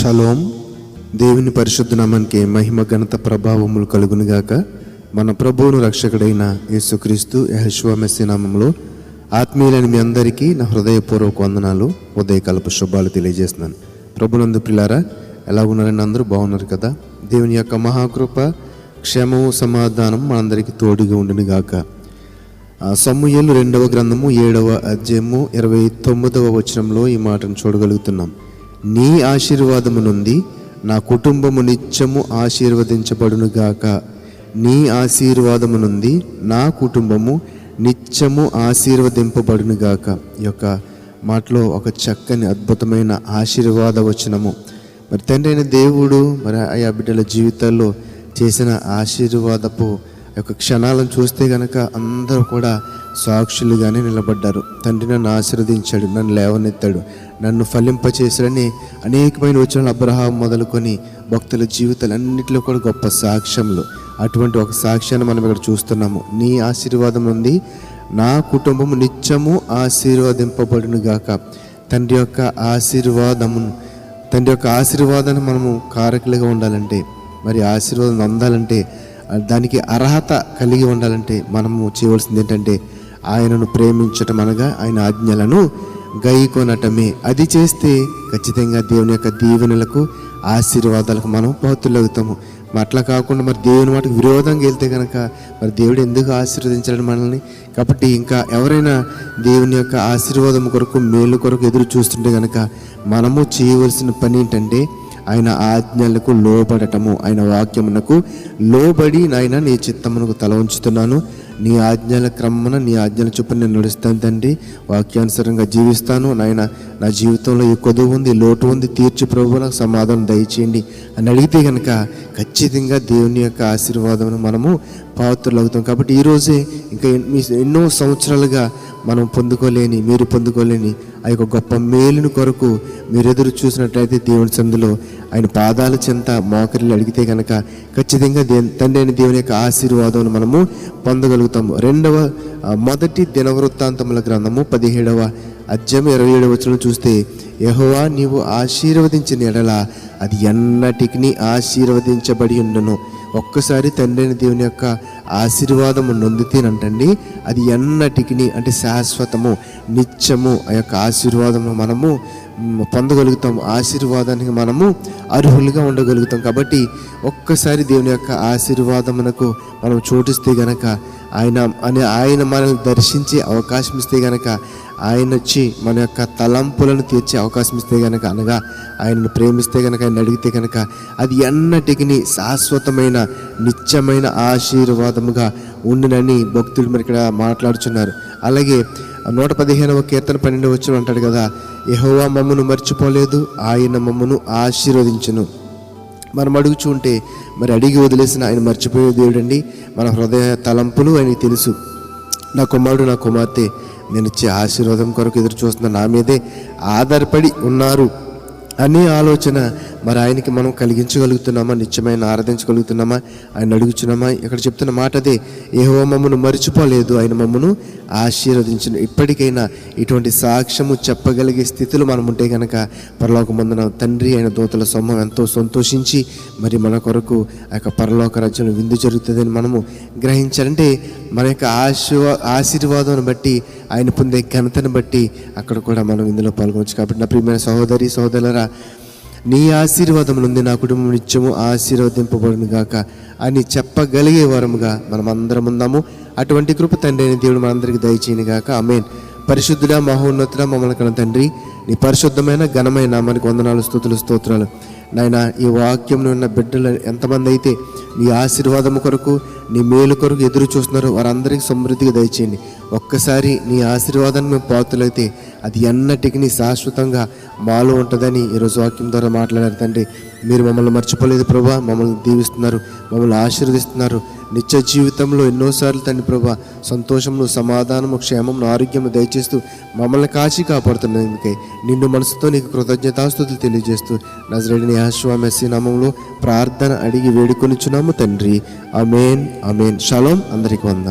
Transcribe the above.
Shalom. దేవుని పరిశుద్ధ నామానికి మహిమ ఘనత ప్రభావములు కలుగునుగాక. మన ప్రభువును రక్షకుడైన యేసుక్రీస్తు యెహోషువ మెస్సీ నామములో ఆత్మీయులైన మీ అందరికీ నా హృదయపూర్వక వందనాలు, ఉదయకాలపు శుభాలు తెలియజేస్తున్నాను. ప్రభునందు ప్రియులారా, ఎలా ఉన్నారని అందరూ బాగున్నారు కదా? దేవుని యొక్క మహాకృప, క్షేమము, సమాధానం మనందరికీ తోడుగా ఉండునుగాక. సమూయేలు 2వ గ్రంథము 7వ అధ్యాయము 29వ వచనంలో ఈ మాటను చూడగలుగుతున్నాం. నీ ఆశీర్వాదము నుండి నా కుటుంబము నిత్యము ఆశీర్వదించబడునుగాక. నీ ఆశీర్వాదము నుండి నా కుటుంబము నిత్యము ఆశీర్వదింపబడునుగాక. ఈ యొక్క మాటలో ఒక చక్కని అద్భుతమైన ఆశీర్వాద వచనము. మరి తండ్రి అయిన దేవుడు మరి ఆయా బిడ్డల జీవితాల్లో చేసిన ఆశీర్వాదపు యొక్క క్షణాలను చూస్తే కనుక అందరూ కూడా సాక్షులుగానే నిలబడ్డారు. తండ్రి నన్ను ఆశీర్వదించాడు, నన్ను లేవనెత్తాడు, నన్ను ఫలింపచేశాడని అనేకమైన వచనాలు అబ్రహాం మొదలుకొని భక్తుల జీవితాలన్నింటిలో కూడా గొప్ప సాక్ష్యములు. అటువంటి ఒక సాక్ష్యాన్ని మనం ఇక్కడ చూస్తున్నాము. నీ ఆశీర్వాదం ఉంది, నా కుటుంబము నిత్యము ఆశీర్వదింపబడునుగాక. తండ్రి యొక్క ఆశీర్వాదాన్ని మనము కారకులుగా ఉండాలంటే, మరి ఆశీర్వాదం అందాలంటే, దానికి అర్హత కలిగి ఉండాలంటే మనము చేయవలసింది ఏంటంటే ఆయనను ప్రేమించటం, అనగా ఆయన ఆజ్ఞలను గైకొనటమే. అది చేస్తే ఖచ్చితంగా దేవుని యొక్క దీవెనలకు, ఆశీర్వాదాలకు మనం పాత్రులవుతాము. అట్లా కాకుండా మరి దేవుని మాటకు విరోధంగా వెళ్తే కనుక మరి దేవుడు ఎందుకు ఆశీర్వదించాడు మనల్ని? కాబట్టి ఇంకా ఎవరైనా దేవుని యొక్క ఆశీర్వాదం కొరకు, మేలు కొరకు ఎదురు చూస్తుంటే కనుక మనము చేయవలసిన పని ఏంటంటే ఆయన ఆజ్ఞలకు లోబడటము. ఆయన వాక్యమునకు లోబడి, నాయన నీ చిత్తమునకు తల ఉంచుతున్నాను, నీ ఆజ్ఞల క్రమమున, నీ ఆజ్ఞల చొప్పున నేను నడుస్తాను తండ్రి, వాక్యానుసారంగా జీవిస్తాను నాయన. నా జీవితంలో ఈ కొదువు ఉంది, లోటు ఉంది, తీర్చి ప్రభువు నాకు సమాధానం దయచేయండి అని అడిగితే కనుక ఖచ్చితంగా దేవుని యొక్క ఆశీర్వాదమును మనము పాత్రులవుతాం. కాబట్టి ఈరోజే ఇంకా ఎన్నో సంవత్సరాలుగా మనం పొందుకోలేని, మీరు పొందుకోలేని ఆ యొక్క గొప్ప మేలుని కొరకు మీరు ఎదురు చూసినట్లయితే దేవుని సందులో ఆయన పాదాల చెంత మోకరిల్లి అడిగితే కనుక ఖచ్చితంగా తండ్రి అయిన దేవుని యొక్క ఆశీర్వాదం మనము పొందగలుగుతాము. మొదటి దినవృత్తాంతముల గ్రంథము 17వ అధ్యాయం 27వ వచనం చూస్తే, యెహోవా నీవు ఆశీర్వదించిన ఎడల అది ఎన్నటికి ఆశీర్వదించబడి ఉండును. ఒక్కసారి తండ్రి అయిన దేవుని యొక్క ఆశీర్వాదము నొందితేనంటండి అది ఎన్నటికి, అంటే శాశ్వతము, నిత్యము ఆ యొక్క ఆశీర్వాదము మనము పొందగలుగుతాము. ఆశీర్వాదానికి మనము అర్హులుగా ఉండగలుగుతాం. కాబట్టి ఒక్కసారి దేవుని యొక్క ఆశీర్వాదమునకు మనం చోటిస్తే గనక, ఆయన మనల్ని దర్శించే అవకాశం ఇస్తే గనక, ఆయన వచ్చి మన యొక్క తలంపులను తీర్చే అవకాశం ఇస్తే గనక, అనగా ఆయనను ప్రేమిస్తే గనక, ఆయన అడిగితే కనుక అది ఎన్నటికి శాశ్వతమైన, నిత్యమైన ఆశీర్వాదముగా ఉండునని భక్తులు మరి ఇక్కడ మాట్లాడుచున్నారు. అలాగే 115వ కీర్తన 12వ వచనం అంటాడు కదా, యెహోవా మమ్మను మర్చిపోలేదు, ఆయన మమ్మను ఆశీర్వదించును. మనం అడుగుచుంటే మరి అడిగి వదిలేసిన ఆయన మర్చిపోయే దేవుడండి. మన హృదయ తలంపులు ఆయనకి తెలుసు. నా కుమారుడు, నా కుమార్తె నేను ఇచ్చే ఆశీర్వాదం కొరకు ఎదురు చూస్తున్నా, నా మీదే ఆధారపడి ఉన్నారు అనే ఆలోచన మరి ఆయనకి మనం కలిగించగలుగుతున్నామా? నిత్యమైన ఆరాధించగలుగుతున్నామా? ఆయన అడుగుచున్నామా? ఇక్కడ చెప్తున్న మాట అదే, యెహోవా మమ్మను మర్చిపోలేదు, ఆయన మమ్మను ఆశీర్వదించును. ఇప్పటికైనా ఇటువంటి సాక్ష్యము చెప్పగలిగే స్థితిలో మనం ఉంటే కనుక పరలోకమందున తండ్రి అయిన దూతల సమూహం ఎంతో సంతోషించి మరి మన కొరకు ఆ యొక్క పరలోక రాజ్యంలో విందు జరుగుతుందని మనము గ్రహించాలంటే మన యొక్క ఆశీర్వాదాన్ని బట్టి, ఆయన పొందే ఘనతను బట్టి అక్కడ కూడా మనం ఇందులో పాల్గొనవచ్చు. కాబట్టి నా ప్రియమైన సహోదరి సహోదరులారా, నీ ఆశీర్వాదం నుండి నా కుటుంబం నిత్యము ఆశీర్వదింపబడును గాక అని చెప్పగలిగే వారముగా మనం అందరం ఉందాము. అటువంటి కృప తండ్రి అయిన దేవుడు మనందరికీ దయచేయను గాక. ఆమేన్. పరిశుద్ధుడా, మహోన్నతుడా, మమ్మల్ని కన్న తండ్రి, నీ పరిశుద్ధమైన ఘనమైన నామానికి వందనాలు, స్తుతులు, స్తోత్రాలు. నాయన, ఈ వాక్యంలో ఉన్న బిడ్డలు ఎంతమంది అయితే నీ ఆశీర్వాదము కొరకు, నీ మేలు కొరకు ఎదురు చూస్తున్నారో వారందరికీ సమృద్ధిగా దయచేయండి. ఒక్కసారి నీ ఆశీర్వాదాన్ని మేము పాత్రలైతే అది ఎన్నటికి శాశ్వతంగా మాలో ఉంటుందని ఈరోజు వాక్యం ద్వారా మాట్లాడారు తండ్రి. మీరు మమ్మల్ని మర్చిపోలేదు ప్రభా, మమ్మల్ని దీవిస్తున్నారు, మమ్మల్ని ఆశీర్వదిస్తున్నారు. నిత్య జీవితంలో ఎన్నోసార్లు తండ్రి ప్రభా సంతోషము, సమాధానము, క్షేమము, ఆరోగ్యము దయచేస్తూ మమ్మల్ని కాచి కాపాడుతున్నందుకే నిన్ను మనసుతో నీకు కృతజ్ఞతాస్తుతులు తెలియజేస్తూ నజరేయుడైన యెహోషువ మెస్సీ నామములో ప్రార్థన అడిగి వేడుకొనిచున్నాము తండ్రి. ఆమేన్, ఆమేన్. షలోం. అందరికీ వందనాలు.